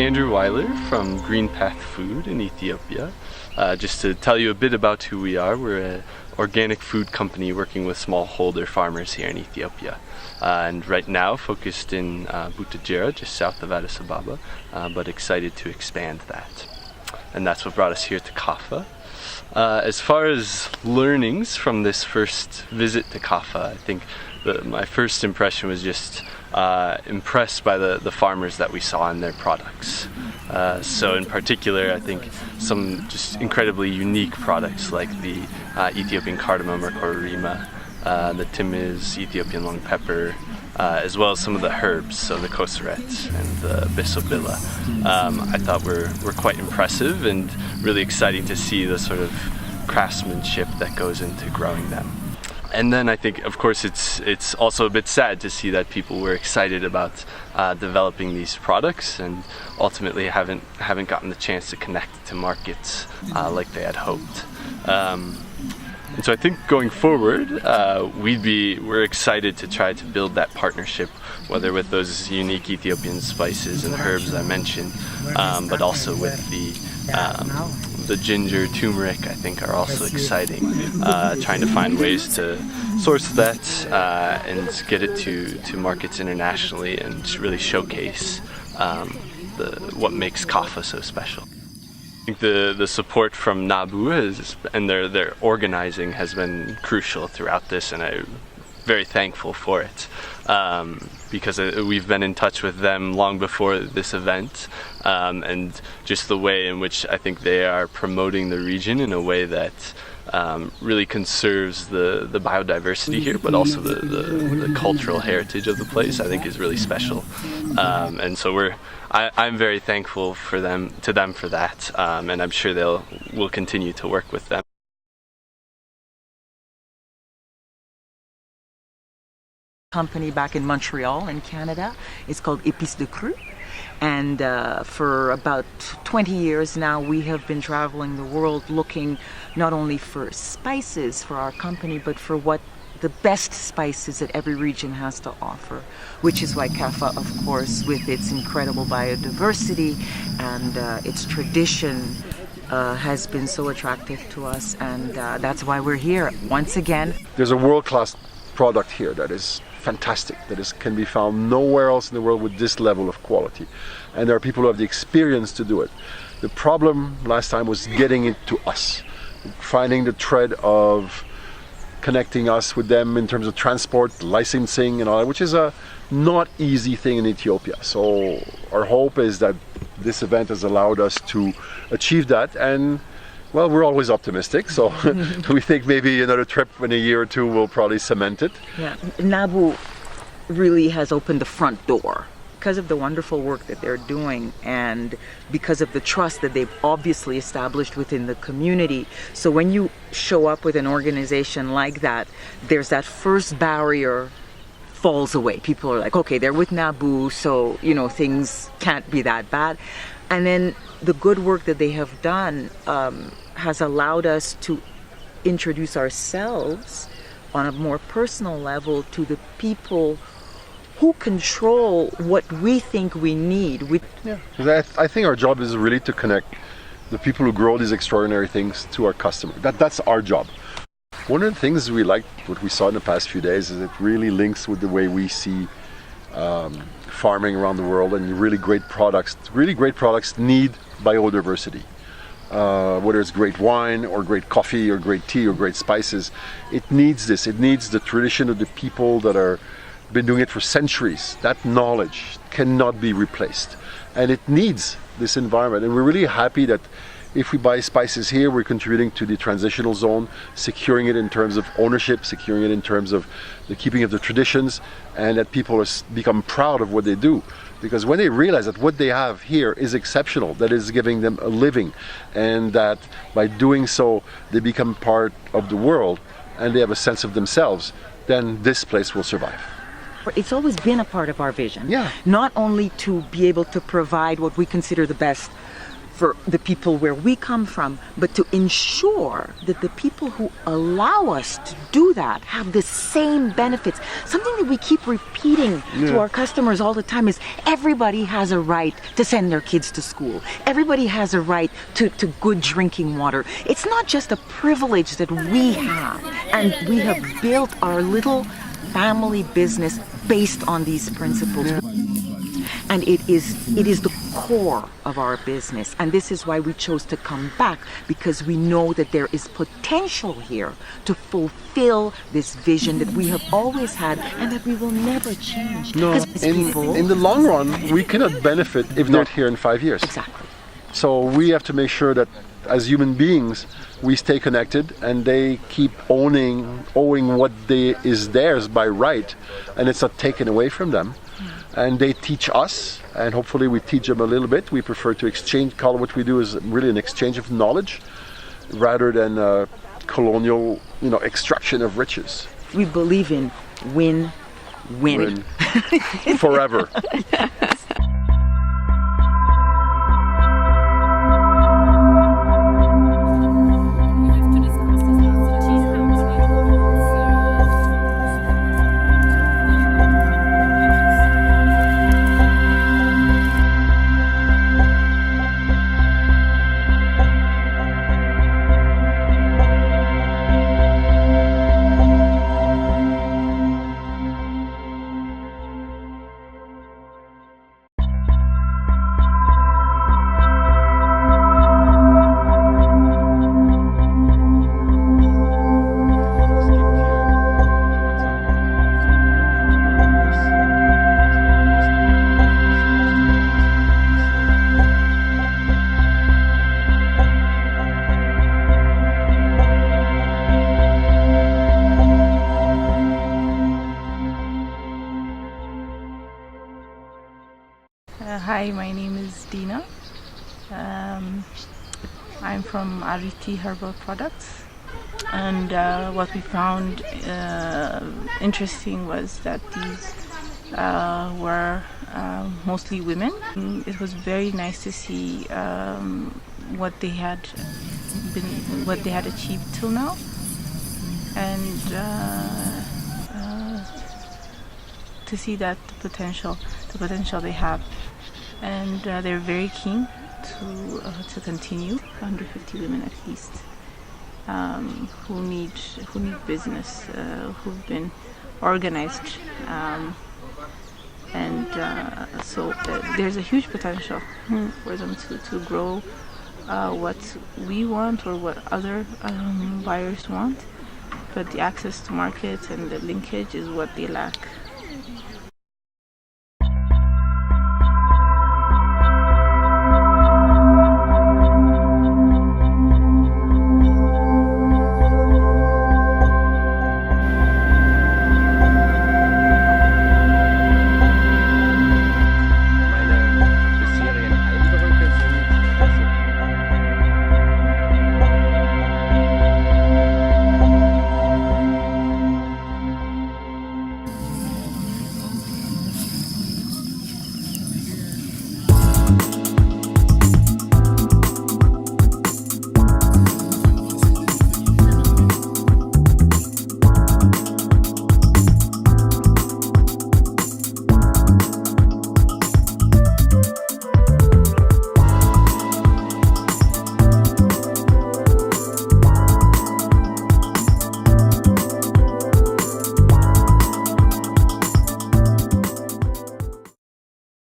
Andrew Weiler from Green Path Food in Ethiopia. Just to tell you a bit about who we are, we're an organic food company working with smallholder farmers here in Ethiopia. And right now focused in Butajira, just south of Addis Ababa, but excited to expand that. And that's what brought us here to Kafa. As far as learnings from this first visit to Kafa, I think my first impression was just impressed by the farmers that we saw and their products. So in particular, I think some just incredibly unique products like the Ethiopian cardamom or kororima, the timiz, Ethiopian long pepper, as well as some of the herbs, so the koseret and the bisobila. I thought were quite impressive and really exciting to see the sort of craftsmanship that goes into growing them. And then I think, of course, it's also a bit sad to see that people were excited about developing these products and ultimately haven't gotten the chance to connect to markets like they had hoped. And so I think going forward, we're excited to try to build that partnership, whether with those unique Ethiopian spices and herbs I mentioned, but also with the ginger, turmeric, I think are also exciting. Trying to find ways to source that and get it to markets internationally and really showcase what makes Kafa so special. I think the support from NABU and their organizing has been crucial throughout this, and I'm very thankful for it. Because we've been in touch with them long before this event, and just the way in which I think they are promoting the region in a way that really conserves the biodiversity here, but also the cultural heritage of the place, I think is really special. And so I'm very thankful to them for that, and I'm sure we'll continue to work with them. Company back in Montreal in Canada. It's called Épices de Cru, and for about 20 years now we have been traveling the world looking not only for spices for our company, but for what the best spices that every region has to offer, which is why Kafa, of course, with its incredible biodiversity and its tradition, has been so attractive to us, and that's why we're here once again. There's a world-class product here that is fantastic, that can be found nowhere else in the world with this level of quality, and there are people who have the experience to do it. The problem last time was getting it to us, finding the thread of connecting us with them in terms of transport, licensing and all that, which is a not easy thing in Ethiopia. So our hope is that this event has allowed us to achieve that, and well, we're always optimistic, so we think maybe another trip in a year or two will probably cement it. Yeah, NABU really has opened the front door because of the wonderful work that they're doing and because of the trust that they've obviously established within the community. So when you show up with an organization like that, there's that first barrier falls away. People are like, okay, they're with NABU, so things can't be that bad. And then the good work that they have done has allowed us to introduce ourselves on a more personal level to the people who control what we think we need. I think our job is really to connect the people who grow these extraordinary things to our customer. That's our job. One of the things we liked, what we saw in the past few days, is it really links with the way we see farming around the world, and really great products. Really great products need biodiversity. Whether it's great wine or great coffee or great tea or great spices, it needs this. It needs the tradition of the people that are been doing it for centuries. That knowledge cannot be replaced, and it needs this environment. And we're really happy that if we buy spices here, we're contributing to the transitional zone, securing it in terms of ownership, securing it in terms of the keeping of the traditions, and that people become proud of what they do. Because when they realize that what they have here is exceptional, that is giving them a living, and that by doing so they become part of the world and they have a sense of themselves, then this place will survive. It's always been a part of our vision. Yeah. Not only to be able to provide what we consider the best for the people where we come from, but to ensure that the people who allow us to do that have the same benefits. Something that we keep repeating to our customers all the time is everybody has a right to send their kids to school. Everybody has a right to good drinking water. It's not just a privilege that we have, and we have built our little family business based on these principles. And it is the core of our business. And this is why we chose to come back, because we know that there is potential here to fulfill this vision that we have always had and that we will never change. No, in the long run, we cannot benefit if not here in 5 years. Exactly. So we have to make sure that as human beings, we stay connected and they keep owing what is theirs by right, and it's not taken away from them. And they teach us, and hopefully we teach them a little bit. We prefer to call what we do is really an exchange of knowledge rather than a colonial, extraction of riches. We believe in win-win. Forever. Hi, my name is Dina. I'm from Ariti Herbal Products, and what we found interesting was that these were mostly women. It was very nice to see what they had achieved till now, and to see that the potential they have. And they're very keen to continue. 150 women at least who need business, who've been organized, and so there's a huge potential for them to grow what we want or what other buyers want. But the access to market and the linkage is what they lack.